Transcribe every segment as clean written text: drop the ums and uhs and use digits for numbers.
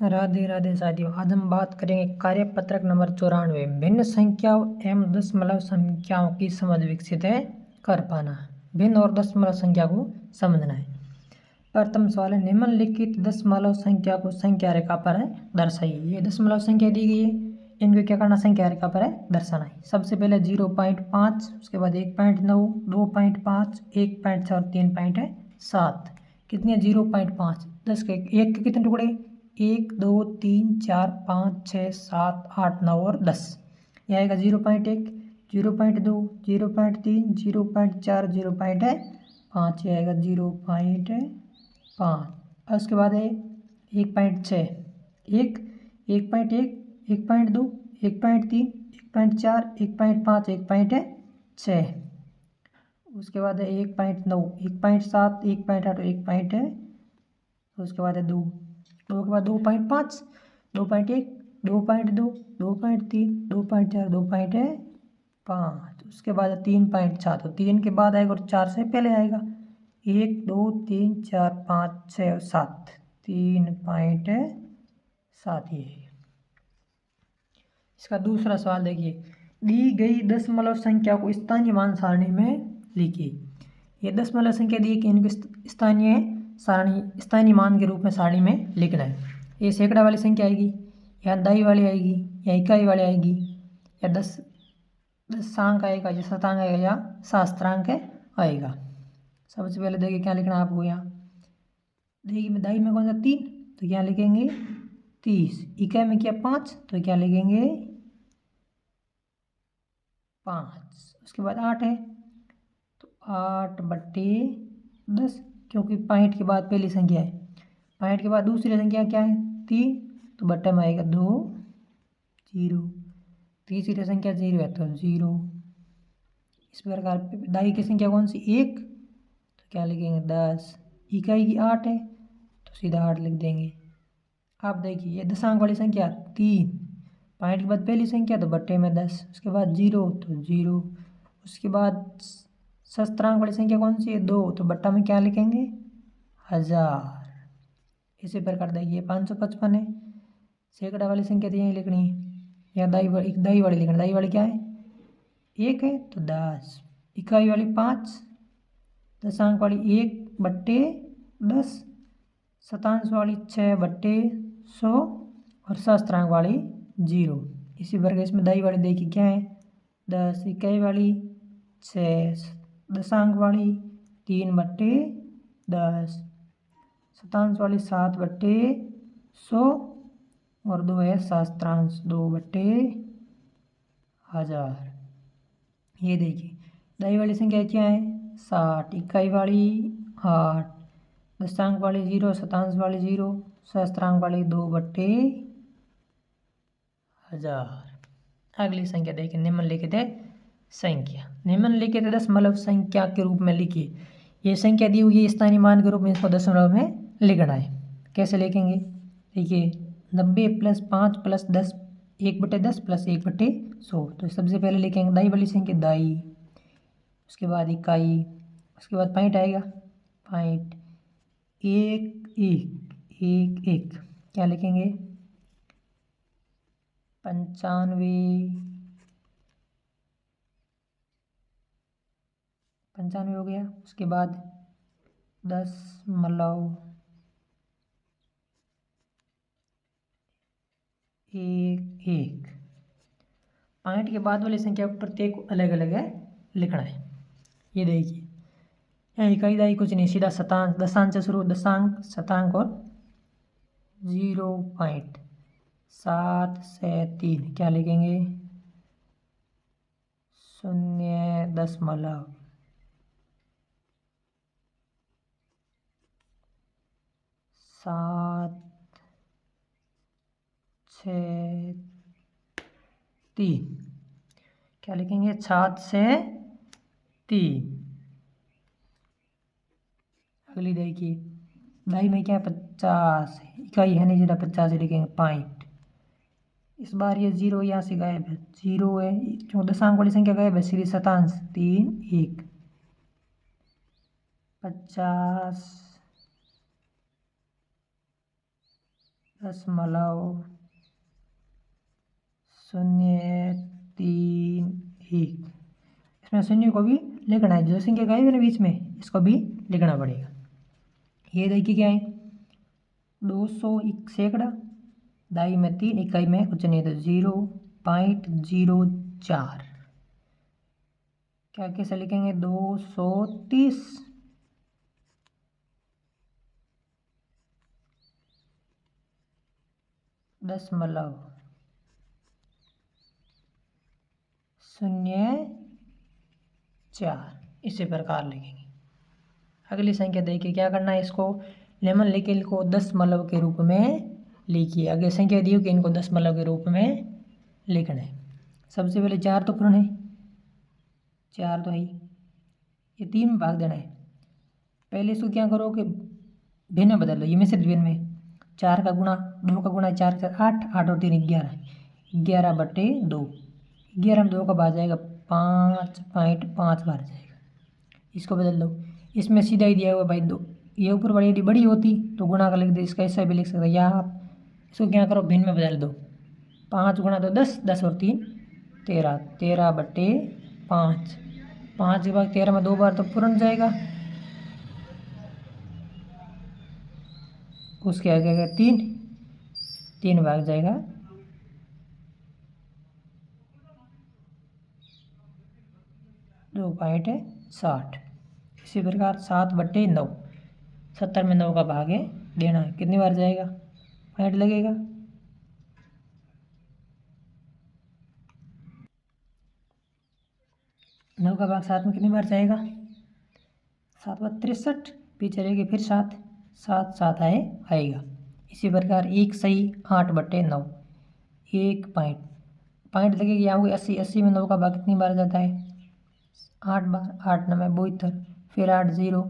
राधे राधे साथियों, आज हम बात करेंगे कार्यपत्रक नंबर 94 भिन्न संख्याओं एवं दशमलव संख्याओं की समझ विकसित है कर पाना। भिन्न और दशमलव संख्या को समझना है। प्रथम सवाल है, निम्नलिखित दशमलव संख्या को संख्या रेखा पर है दर्शाइए। ये दशमलव संख्या दी गई है, इनको क्या करना, संख्या रेखा पर है दर्शाना है। सबसे पहले 0.5, उसके बाद 1.9, 2.5, 1.6 और 3.7। कितनी है? 0.5। 10 के एक के कितने टुकड़े? 1 2 3 4 5 6 7 8 9 और 10। यह आएगा 0.1, 0.2, 0.3, 0.4, 0.5। यह आएगा 0.5। और उसके बाद है 1.6, 1, 1.1, 1.2, 1.3, 1.4, 1.5, 1.6। उसके बाद है 1.9, 1.7, 1.8, 1. उसके बाद है 2 के बाद 2.5, 2.1, 2.2, 2.3, 2.4, 2.5। उसके बाद है 3.7। तो 3 के बाद आएगा और 4 से पहले आएगा। 1 2 3 4 5 6 और 7, 3.7। ये इसका दूसरा सवाल देखिए, दी गई दशमलव संख्या को स्थानीय मान सारणी में लिखिए। ये दशमलव संख्या दी कि इनको स्थानीय मान के रूप में सारणी में लिखना है। ये सैकड़ा वाली संख्या आएगी, या दाई वाली आएगी, या इकाई वाली आएगी, या दशांक आएगा, या शतांक आएगा, या सहस्त्रांक आएगा। सबसे पहले देखिए क्या लिखना है आपको। यहाँ देखिए दाई में कौन सा 3, तो क्या लिखेंगे 30। इकाई में क्या 5, तो क्या लिखेंगे 5। उसके बाद 8 है, तो 8/10, क्योंकि 65 के बाद पहली संख्या है। 65 के बाद दूसरी संख्या क्या है 3, तो बट्टे में आएगा 2 0। तीसरी संख्या 0 है तो 0। इस प्रकार दाई की संख्या कौन सी 1, तो क्या लिखेंगे 10। इकाई की 8 है तो सीधा 8 लिख देंगे। आप देखिए ये दशांक वाली संख्या 3, 65 के बाद पहली संख्या तो बट्टे में 10, उसके बाद 0 तो 0। उसके बाद सहस्त्रांक वाली संख्या कौन सी है 2, तो बट्टा में क्या लिखेंगे 1000। इसी प्रकार देखिए 555 है। सैकड़ा वाली संख्या तो यही लिखनी है, या दाई वाली लिखनी। दाई वाली क्या है 1 है तो 10। इकाई वाली 5, दशांक वाली 1/10, शतांश वाली 6/100 और सहस्त्रांक वाली 0। इसी प्रकार इसमें दाई वाली देखिए क्या है 10, इकाई वाली 6, दशांक वाली 3/10, शतांश वाली 7/100 और 2 है सहस्त्रांश 2/1000। ये देखिए दाई वाली संख्या क्या है 60, इकाई वाली 8, दशांक वाली 0, शतांश वाली 0, सहस्त्रांक वाली 2/1000। अगली संख्या देखिए, निम्नलिखित है संख्या। निम्नलिखित दशमलव संख्या के रूप में लिखिए। ये संख्या दी हुई है स्थानीय मान के रूप में, इसको दशमलव में लिखना है। कैसे लिखेंगे देखिए 90 + 5 + 10, 1/10 + 1/100। तो सबसे पहले लिखेंगे दाई वाली संख्या दाई, उसके बाद इकाई, उसके बाद 65 आएगा 65, 1 1 1 1, क्या लिखेंगे 95 हो गया। उसके बाद 10.1 1। 65 के बाद वाली संख्या को प्रत्येक को अलग अलग है लिखना है। ये देखिए यहाँ इकाई दाई कुछ नहीं, सीधा शतांश दशांश से शुरू, दशांक शतांक और 0.773, क्या लिखेंगे 0.763। क्या लिखेंगे 7 से 3। अगली देखिए दाई में क्या है 50, इकाई है नहीं, सीधा 50 लिखेंगे 65। इस बार ये 0 यहाँ से गायब है, 0 है क्यों, दशांक वाली संख्या गायब है, सीधी शतांश 3 1। 50 .031। इसमें शून्य को भी लिखना है, जो संख्या गई ना बीच में इसको भी लिखना पड़ेगा। ये देखिए क्या है, 200 सैकड़ा, दाई में 3, इकाई में कुछ नहीं तो 0.04। क्या कैसे लिखेंगे, 230 दशमलव 04, इसी प्रकार लिखेंगे। अगली संख्या देखिए, क्या करना है, इसको लेमन लिखे, इनको दशमलव के रूप में लिखिए। अगली संख्या दी हो कि इनको दशमलव के रूप में लिखना है। सबसे पहले 4 तो पूर्ण है, 4 तो है, ये 3 में भाग देना है। पहले इसको क्या करो कि भिन्न बदल दो, ये मिश्रित भिन्न में 4 का गुणा 2 का गुणा 4 4 8, 8 और 3 11, 11/2, 11 में 2 का भाग जाएगा 5.5 बार जाएगा। इसको बदल दो, इसमें सीधा ही दिया हुआ भाई 2, ये ऊपर बड़ी होती तो गुणा का लिख दे, इसका ऐसा भी लिख सकते, या आप इसको क्या करो भिन्न में बदल दो, 5 गुणा तो 10, 10 और 3 13, 13/5, 5 के बाद 13 में 2 बार तो पूर्ण जाएगा, उसके आगे अगर 3 भाग जाएगा 2.60। इसी प्रकार 7/9, 70 में 9 का भाग है देना है, कितनी बार जाएगा, पॉइंट लगेगा। नौ का भाग 7 में कितनी बार जाएगा, 7/63, पीछे रहेगी फिर 7 7 आएगा। इसी प्रकार 1 सही 8/9, 1 पॉइंट लगेगी, यहाँ हुई 80, 80 में 9 का भाग कितनी बार जाता है, 8 बार, 8 9 72, फिर 8 0,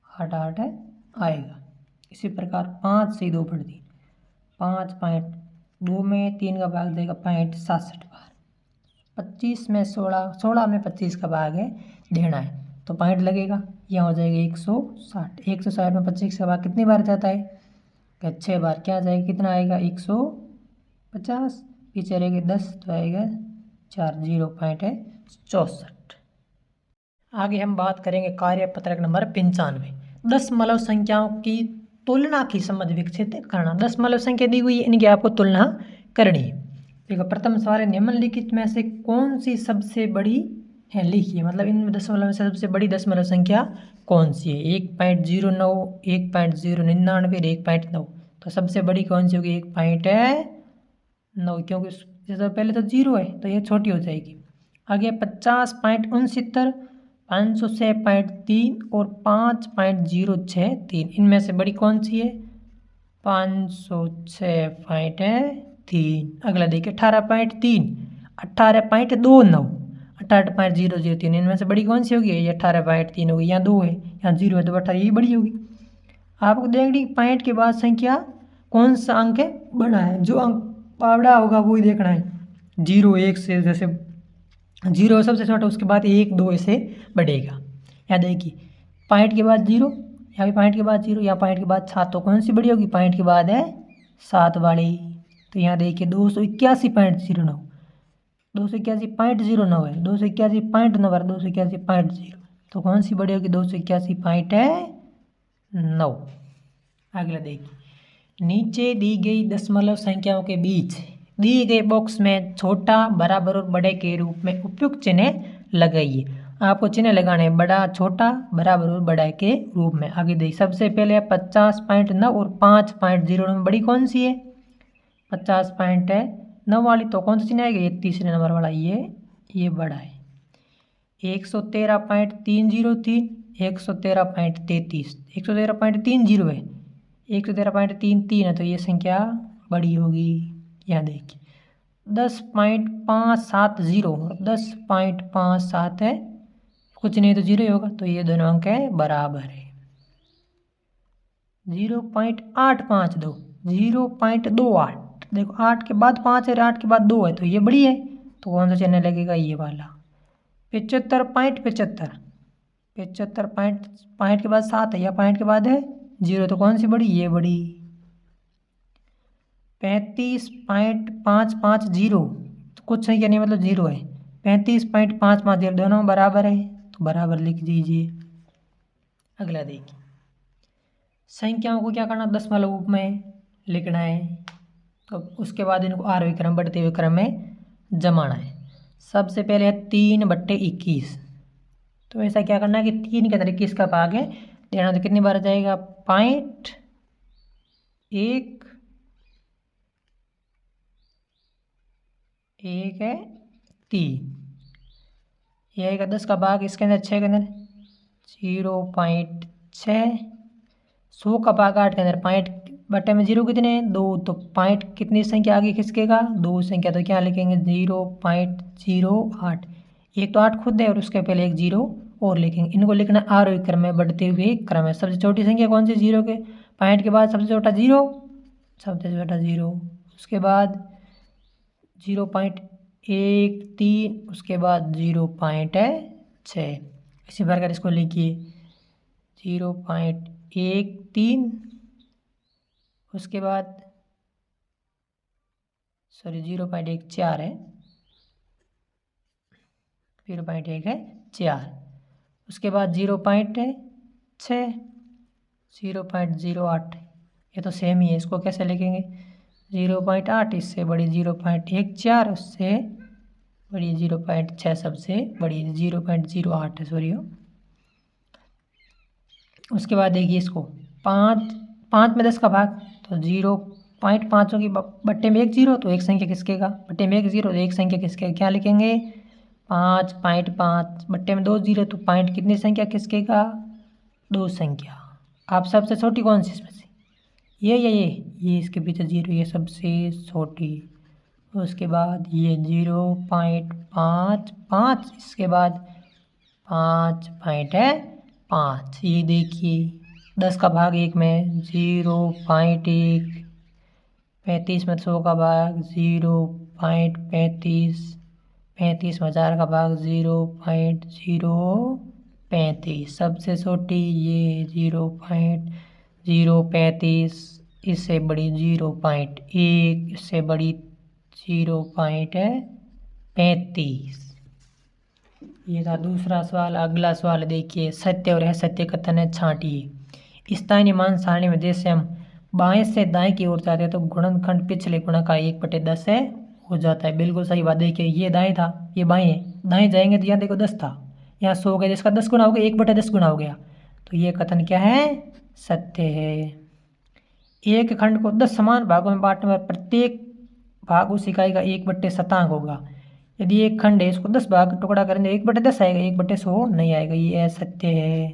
8 8 आएगा। इसी प्रकार 5 सही 2/3, 5.2 में 3 का भाग देगा 0.67 बार, 25 में 16, 16 में 25 का भाग है देना है, तो पॉइंट लगेगा, यहाँ हो जाएगा 160। 160 में 25 का भाग कितनी बार जाता है, क्या 6 बार, क्या जाएगा, कितना आएगा 150, पीछे रहेगी 10 तो आएगा 4, 0.64। आगे हम बात करेंगे कार्यपत्रक नंबर 95, दशमलव संख्याओं की तुलना की समझ विकसित करना। दशमलव संख्या दी हुई है, इनकी आपको तुलना करनी है। देखो, प्रथम सवाल है, निम्नलिखित में से कौन सी सबसे बड़ी है, लिखिए, मतलब इन दशमलव में से सबसे बड़ी दशमलव संख्या कौन सी है, 1.09, 1.099, 1.9, तो सबसे बड़ी कौन सी होगी, 1.9, क्योंकि जैसे पहले तो 0 है तो ये छोटी हो जाएगी। आगे 50.69, 506.3 और 5.063, इनमें से बड़ी कौन सी है, 506.3। अगला देखिए 18.3, 18.29, 18.003, इनमें से बड़ी कौन सी होगी, ये 18.3 होगी, यहाँ 2 है, यहाँ 0 है, तो 18 यही बड़ी होगी। आपको देखनी पॉइंट के बाद संख्या कौन सा अंक है बड़ा है, जो अंक बड़ा होगा वही देखना है। 0 1 से, जैसे 0 सबसे छोटा, उसके बाद 1 2 ऐसे बढ़ेगा। यहाँ देखिए पॉइंट के बाद 0, यहाँ भी पॉइंट के बाद 0, यहाँ पॉइंट के बाद 7, तो कौन सी बड़ी होगी, पॉइंट के बाद है 7 वाली। तो यहाँ देखिए 281.09, 281.09 है, 281.9 और 281.0, तो कौन सी बड़ी होगी, 281.9। अगला देखिए, नीचे दी गई दशमलव संख्याओं के बीच दिए गए बॉक्स में छोटा, बराबर और बड़े के रूप में उपयुक्त चिन्ह लगाइए। आपको चिन्ह लगाने हैं, बड़ा, छोटा, बराबर और बड़ा के रूप में। आगे देखिए, सबसे पहले 50.9 और 5.0 में बड़ी कौन सी है, 50.9 वाली, तो कौन सा चिन्ह आएगा, ये तीसरे नंबर वाला, ये बड़ा है। 113.303, 113.33, 113.30 है, 113.33 है, तो ये संख्या बड़ी होगी। यहाँ देखिए 10.570, 10.57 है, कुछ नहीं तो 0 ही होगा, तो ये दोनों अंक है बराबर है। 0.852, 0.28, देखो 8 के बाद 5 है, 8 के बाद 2 है, तो ये बड़ी है, तो कौन सा चिन्ह लगेगा, ये वाला। 75.75, 75 पॉइंट के बाद 7 है, या पॉइंट के बाद है 0, तो कौन सी बड़ी, ये बड़ी। 35.550, तो कुछ संख्या नहीं मतलब 0 है। 35.550 दोनों बराबर है, तो बराबर लिख दीजिए। अगला देखिए, संख्याओं को क्या करना, दशमलव रूप में लिखना है। तो उसके बाद इनको आरोही क्रम बढ़ते हुए क्रम में जमाना है। सबसे पहले है 3/21, तो ऐसा क्या करना है कि 3 के अंदर 21 का भाग है लेना, तो कितनी बार जाएगा, 0.1 1 है 3, यह आएगा 10 का भाग, इसके अंदर 6 के अंदर 0.6, 100 का भाग 8 के अंदर 0.0 कितने हैं, 2, तो पॉइंट कितनी संख्या आगे खिसकेगा, 2 संख्या, तो क्या लिखेंगे 0.08। एक तो 8 खुद है और उसके पहले एक 0 और लिखेंगे। इनको लिखना आरोही क्रम में बढ़ते हुए क्रम है। सबसे छोटी संख्या कौन सी, 0 के पॉइंट के बाद सबसे छोटा 0, सबसे छोटा 0, उसके बाद 0.13, उसके बाद 0.6। इसी प्रकार इसको लिखिए 0.13, उसके बाद 0.14 है, 0.1 है 4, उसके बाद 0.6, 0.08, ये तो सेम ही है, इसको कैसे लिखेंगे 0.8, इससे बड़ी 0.14, उससे बड़ी 0.6, सबसे बड़ी 0.08 है, सॉरी। उसके बाद देखिए इसको 5 में 10 का भाग, तो 0.5 की बट्टे में 1 0, तो एक संख्या किसकेगा, बट्टे में 1 0, तो एक संख्या किसकेगा, क्या लिखेंगे 5.5, बट्टे में 2 0, तो पॉइंट कितनी संख्या किसकेगा, 2 संख्या। आप सबसे छोटी कौन सी इसमें से, ये इसके पीछे 0, ये सबसे छोटी। उसके बाद ये 0.55, इसके बाद 5.5, ये देखिए 10 का भाग 1 में 0.1, 35 में 100 का भाग 0.35, 35 में 1000 का भाग 0.035, सबसे छोटी ये 0.035, इससे बड़ी 0.1, इससे बड़ी 0.35। ये था दूसरा सवाल। अगला सवाल देखिए, सत्य और असत्य कथन है छांटिए। स्थानीय मान सारणी में जैसे हम बाएं से दाएं की ओर जाते हैं तो गुणनखंड पिछले गुणा का 1/10 है हो जाता है। बिल्कुल सही बात। देखिए ये दाएं था, ये बाएं है, दाएं जाएंगे तो यहाँ देखो 10 था, यहाँ 100 हो गया, जिसका 10 गुना हो गया 1/10 गुना हो गया, तो ये कथन क्या है, सत्य है। एक खंड को 10 समान भागों में बांटने पर प्रत्येक भाग उस इकाई का 1/7 होगा। यदि एक खंड है, इसको 10 भाग टुकड़ा करेंगे 1/10 आएगा, 1/100 नहीं आएगा, ये असत्य है।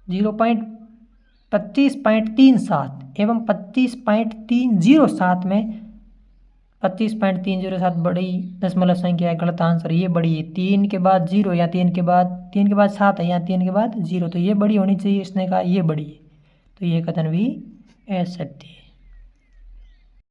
0.25.37 एवं 25.307 में 25.307 बड़ी दशमलव संख्या है, गलत आंसर, ये बड़ी है। 3 के बाद 0 या 3 के बाद 7 है, या 3 के बाद 0, तो ये बड़ी होनी चाहिए, इसने कहा ये बड़ी है, तो ये कथन भी असत्य है।